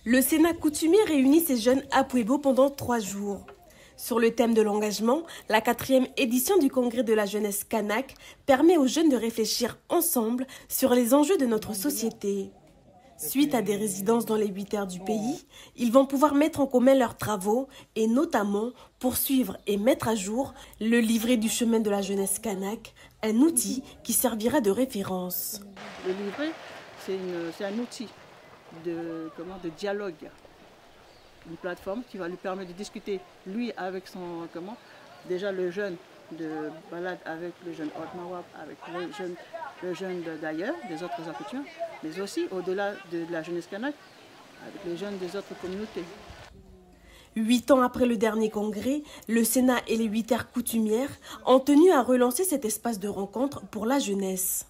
Le Sénat coutumier réunit ces jeunes à Puebo pendant 3 jours. Sur le thème de l'engagement, la 4e édition du Congrès de la jeunesse kanak permet aux jeunes de réfléchir ensemble sur les enjeux de notre société. Suite à des résidences dans les 8 terres du pays, ils vont pouvoir mettre en commun leurs travaux et notamment poursuivre et mettre à jour le livret du chemin de la jeunesse kanak, un outil qui servira de référence. Le livret, c'est un outil de dialogue, une plateforme qui va lui permettre de discuter, lui, avec déjà le jeune de balade avec le jeune Otmawap, avec le jeune d'ailleurs, des autres accoutumants, mais aussi au-delà de la jeunesse kanak, avec les jeunes des autres communautés. 8 ans après le dernier congrès, le Sénat et les 8 terres coutumières ont tenu à relancer cet espace de rencontre pour la jeunesse.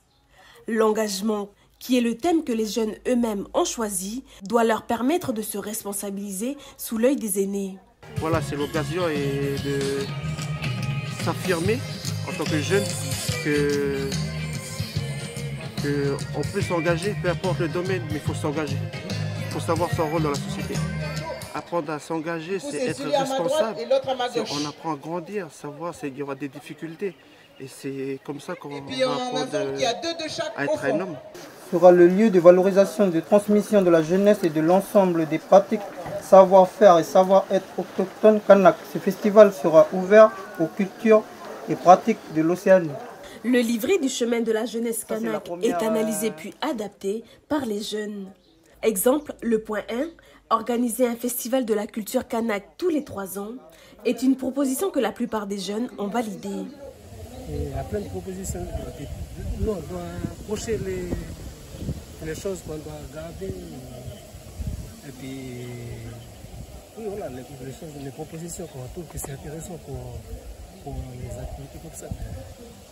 L'engagement, qui est le thème que les jeunes eux-mêmes ont choisi, doit leur permettre de se responsabiliser sous l'œil des aînés. Voilà, c'est l'occasion de s'affirmer en tant que jeune qu'on peut s'engager, peu importe le domaine, mais il faut s'engager. Il faut savoir son rôle dans la société. Apprendre à s'engager, c'est être responsable. On apprend à grandir, savoir qu'il y aura des difficultés. Et c'est comme ça qu'on va apprendre à être un homme. Sera le lieu de valorisation, de transmission de la jeunesse et de l'ensemble des pratiques, savoir-faire et savoir-être autochtones kanak. Ce festival sera ouvert aux cultures et pratiques de l'Océanie. Le livret du chemin de la jeunesse kanak est analysé puis adapté par les jeunes. Exemple, le point 1, organiser un festival de la culture kanak tous les 3 ans, est une proposition que la plupart des jeunes ont validée. Il y a plein de propositions. Nous, on doit approcher les choses qu'on doit garder. Et puis, oui, voilà, les propositions qu'on trouve que c'est intéressant pour les activités comme ça.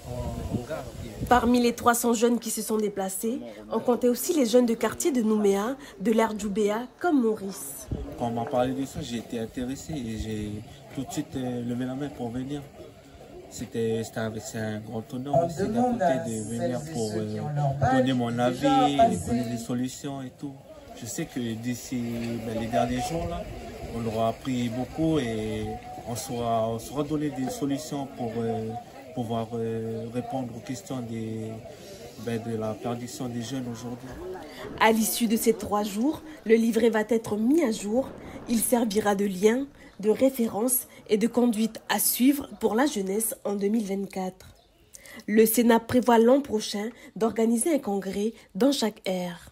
On garde. Parmi les 300 jeunes qui se sont déplacés, on comptait aussi les jeunes de quartier de Nouméa, de l'ère Djoubéa, comme Maurice. Quand on m'a parlé de ça, j'ai été intéressé et j'ai tout de suite levé la main pour venir. C'est un grand honneur aussi d'un côté de venir pour donner mon avis, donner des solutions et tout. Je sais que d'ici les derniers jours, là, on aura appris beaucoup et on saura donner des solutions pour pouvoir répondre aux questions de la perdition des jeunes aujourd'hui. À l'issue de ces 3 jours, le livret va être mis à jour. Il servira de lien, de référence et de conduite à suivre pour la jeunesse en 2024. Le Sénat prévoit l'an prochain d'organiser un congrès dans chaque ère.